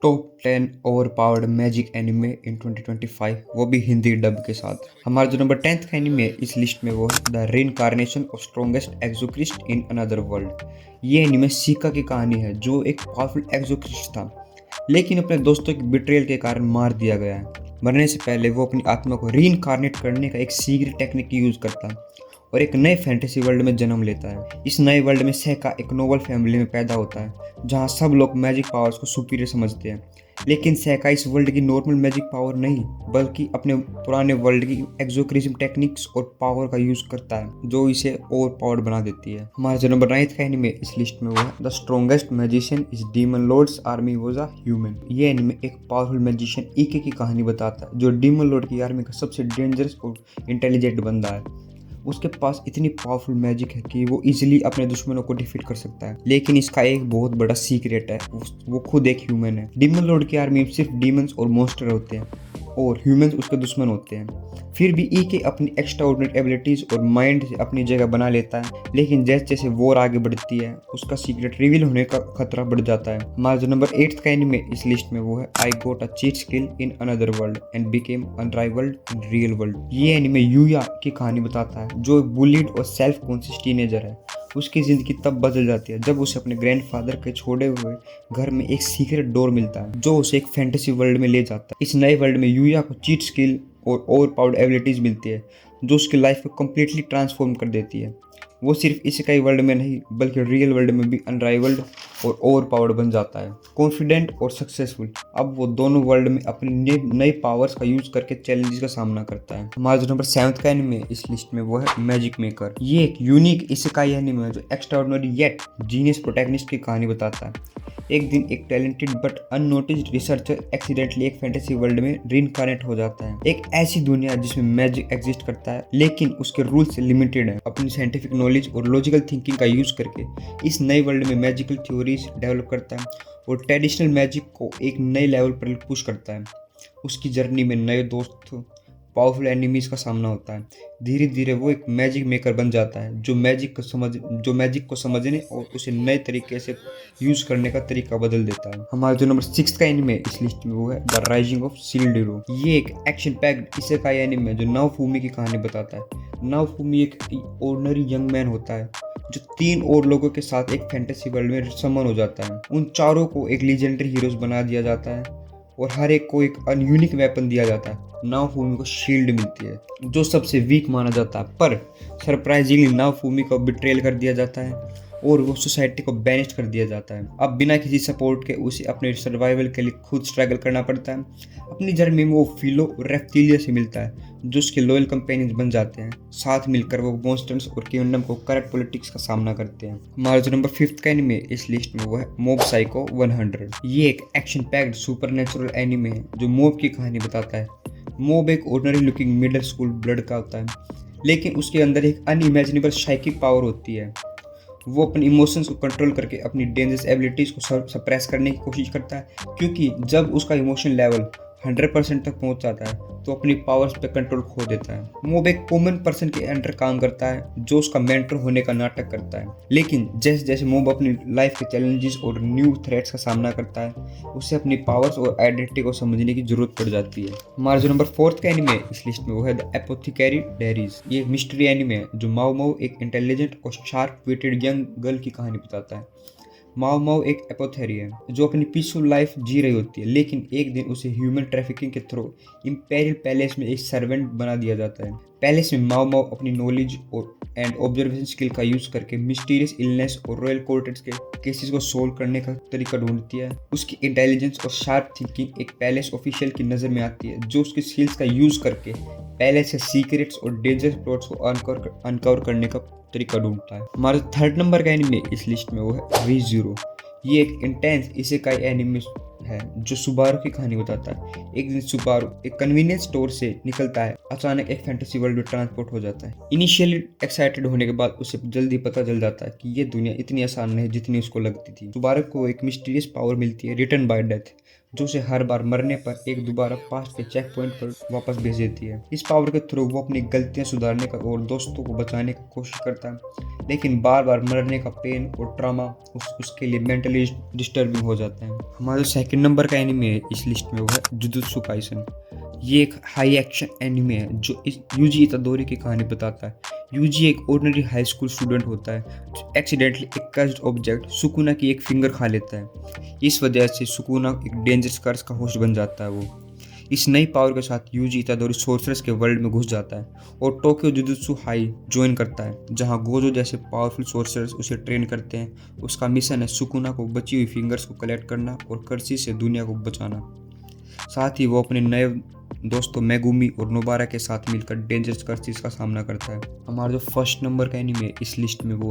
Top 10 overpowered magic anime इन 2025, वो भी Hindi dub के साथ। हमारा जो नंबर 10th का एनिमे इस लिस्ट में वो है the reincarnation of strongest exorcist in another world. ये एनिमे सीका की कहानी है जो एक पावरफुल एक्सोक्रिस्ट था, लेकिन अपने दोस्तों की बिट्रेयल के कारण मार दिया गया है। मरने से पहले वो अपनी आत्मा को रीइंकार्नेट करने का एक सीक्रेट टेक्निक यूज करता है और एक नए फैंटेसी वर्ल्ड में जन्म लेता है। इस नए वर्ल्ड में सेका एक नोबल फैमिली में पैदा होता है जहां सब लोग मैजिक पावर्स को सुपीरियर समझते हैं। लेकिन सेका इस वर्ल्ड की नॉर्मल मैजिक पावर नहीं, बल्कि अपने पुराने वर्ल्ड की एक्सोक्रिज्म टेक्निक्स और पावर का यूज करता है जो इसे ओवर पावर्ड बना देती है। हमारा जो नंबर 9 का एनिमे इस लिस्ट में वो है the strongest magician is demon lord's army was a human. ये एनिमे एक पावरफुल मैजिशियन ईके की कहानी बताता है जो डीमन लॉर्ड की आर्मी का सबसे डेंजरस और इंटेलिजेंट बंदा है। उसके पास इतनी पावरफुल मैजिक है कि वो इजीली अपने दुश्मनों को डिफीट कर सकता है, लेकिन इसका एक बहुत बड़ा सीक्रेट है, वो खुद एक ह्यूमन है। डीमन लॉर्ड की आर्मी में सिर्फ डीमंस और मॉन्स्टर होते हैं और ह्यूमंस उसके दुश्मन होते हैं। फिर भी ईके अपनी एक्स्ट्राऑर्डिनरी एबिलिटीज और माइंड से अपनी जगह बना लेता है, लेकिन जैसे जैसे वॉर आगे बढ़ती है उसका सीक्रेट रिवील होने का खतरा बढ़ जाता है। हमारा जो नंबर 8 का एनिमे इस लिस्ट में वो है I got a cheat skill in another world and became unrivalled in real world. ये एनिमे यूया की कहानी बताता है जो एक बुलीड और सेल्फ कॉन्शियस टीनेजर है। उसकी ज़िंदगी तब बदल जाती है जब उसे अपने ग्रैंडफादर के छोड़े हुए घर में एक सीक्रेट डोर मिलता है जो उसे एक फैंटेसी वर्ल्ड में ले जाता है। इस नए वर्ल्ड में यूया को चीट स्किल और ओवर पावर्ड एबिलिटीज मिलती है जो उसकी लाइफ को कम्प्लीटली ट्रांसफॉर्म कर देती है। वो सिर्फ इसेकाई वर्ल्ड में नहीं बल्कि रियल वर्ल्ड में भी अनराइवल्ड और ओवर पावर्ड बन जाता है, कॉन्फिडेंट और सक्सेसफुल। अब वो दोनों वर्ल्ड में अपनी नई पावर्स का यूज करके चैलेंजेस का सामना करता है। हमारा जो नंबर 7 का एनिमे इस लिस्ट में वो है मैजिक मेकर। ये एक यूनिक इसेकाई एनिमे है जो एक्स्ट्राऑर्डिनरी येट जीनियस प्रोटैगनिस्ट की कहानी बताता है। एक दिन एक talented but unnoticed researcher accidentally एक फैंटेसी वर्ल्ड में रीइंकार्नेट हो जाता है, एक ऐसी दुनिया जिसमें मैजिक एग्जिस्ट करता है लेकिन उसके रूल्स लिमिटेड है। अपनी साइंटिफिक नॉलेज और लॉजिकल थिंकिंग का यूज करके इस नए वर्ल्ड में मैजिकल थ्योरीज डेवलप करता है और ट्रेडिशनल मैजिक को एक नए लेवल पर पुश करता है। उसकी जर्नी में नए दोस्त, पावरफुल एनिमीज का सामना होता है। धीरे धीरे वो एक मैजिक मेकर बन जाता है जो मैजिक को समझने और उसे नए तरीके से यूज करने का तरीका बदल देता है। हमारा जो नंबर 6 का एनिमे इस लिस्ट में वो है द राइजिंग ऑफ शिल्डीरो। ये एक एक्शन पैक्ड इसेकाई एनिमे जो नाओफूमी की कहानी बताता है। नाओफूमी एक ऑर्डिनरी यंग मैन होता है जो 3 और लोगों के साथ एक फैंटेसी वर्ल्ड में समन हो जाता है। उन चारों को एक लीजेंडरी हीरोज बना दिया जाता है और हर एक को एक अनयूनिक वेपन दिया जाता है। नाओफूमी को शील्ड मिलती है जो सबसे वीक माना जाता है, पर सरप्राइजिंगली नाओफूमी को बिट्रेल कर दिया जाता है और वो सोसाइटी को बैनिश कर दिया जाता है। अब बिना किसी सपोर्ट के उसे अपने सर्वाइवल के लिए खुद स्ट्रगल करना पड़ता है। अपनी जर्नी में वो फिलो और रेप्टिलिया से मिलता है जो उसके लॉयल कंपेनियंस बन जाते हैं। साथ मिलकर वो मॉन्स्टर्स और किंगडम को करप्ट पॉलिटिक्स का सामना करते हैं। हमारा जो नंबर 5 का एनिमे इस लिस्ट में वो है मॉब साइको 100। ये एक एक्शन पैक्ड सुपरनैचुरल एनिमे है जो मॉब की कहानी बताता है। मॉब एक ordinary looking middle school blood का होता है, लेकिन उसके अंदर एक अनइमेजिनेबल साइकिक पावर होती है। वो अपने इमोशंस को कंट्रोल करके अपनी डेंजरस एबिलिटीज को सप्रेस करने की कोशिश करता है, क्योंकि जब उसका इमोशन लेवल 100% तक पहुंच जाता है तो अपनी पावर्स पे कंट्रोल खो देता है। मोब एक कॉमन पर्सन के अंडर काम करता है जो उसका मेंटर होने का नाटक करता है, लेकिन जैसे जैसे मोब अपनी लाइफ के चैलेंजेस और न्यू थ्रेट्स का सामना करता है उसे अपनी पावर्स और आइडेंटिटी को समझने की जरूरत पड़ जाती है। हमारा जो नंबर 4 का एनिमे इस लिस्ट में वो है द एपोथेकेरी डायरीज। ये एक मिस्ट्री एनिमे है जो माओ माओ एक इंटेलिजेंट और शार्प विटेड यंग गर्ल की कहानी बताता है। माओ माओ एक एपोथेरी है जो अपनी पीसफुल लाइफ जी रही होती है, लेकिन एक दिन उसे ह्यूमन ट्रैफिकिंग के थ्रू इम्पेरियल पैलेस में एक सर्वेंट बना दिया जाता है। पैलेस में माओ माओ अपनी नॉलेज और ऑब्जर्वेशन स्किल का यूज करके मिस्टीरियस इलनेस और रॉयल कोर्ट्स के केसेस को सोल्व करने का तरीका ढूंढती है। उसकी इंटेलिजेंस और शार्प थिंकिंग एक पैलेस ऑफिशियल की नज़र में आती है जो उसकी स्किल्स का यूज करके पैलेस के सीक्रेट्स और डेंजरस प्लॉट्स को अनकवर करने का तरीका ढूंढता है। हमारा 3rd नंबर का एनिमे इस लिस्ट में वो है रीज़ीरो। ये एक इंटेंस इसेकाई एनिमे है जो सुबारू की कहानी बताता है। एक दिन सुबारू एक कन्वीनियंस स्टोर से निकलता है, अचानक एक फैंटेसी वर्ल्ड में ट्रांसपोर्ट हो जाता है। इनिशियली एक्साइटेड होने के बाद उसे जल्दी पता चल जाता है कि ये दुनिया इतनी आसान नहीं जितनी उसको लगती थी। सुबारू को एक मिस्टीरियस पावर मिलती है रिटर्न बाय डेथ। जो उसे हर बार मरने पर एक दोबारा पास्ट के चेक पॉइंट पर वापस भेज देती है। इस पावर के थ्रू वो अपनी गलतियां सुधारने का और दोस्तों को बचाने की कोशिश करता है, लेकिन बार बार मरने का पेन और ट्रॉमा उसके लिए मेंटली डिस्टर्बिंग हो जाता है। हमारा जो सेकंड नंबर का एनिमे है इस लिस्ट में वो है जुजुत्सु काइसन। ये एक हाई एक्शन एनिमे है जो इस यूजी इतादोरी की कहानी बताता है। यूजी एक ऑर्डिनरी हाई स्कूल स्टूडेंट होता है जो एक्सीडेंटली एक कर्स्ड ऑब्जेक्ट सुकुना की एक फिंगर खा लेता है। इस वजह से सुकुना एक डेंजरस कर्स का होस्ट बन जाता है। वो इस नई पावर के साथ यूजी इतादोरी सोर्सरर्स के वर्ल्ड में घुस जाता है और टोक्यो जुजुत्सु हाई ज्वाइन करता है, जहां गोजो जैसे पावरफुल सोर्सरर्स उसे ट्रेन करते हैं। उसका मिशन है सुकुना को बची हुई फिंगर्स को कलेक्ट करना और कर्सी से दुनिया को बचाना। साथ ही वो अपने नए दोस्तों मेगुमी और नोबारा के साथ मिलकर डेंजरस कर्सीज का सामना करता है। हमारा जो फर्स्ट नंबर का एनीमे इस लिस्ट में वो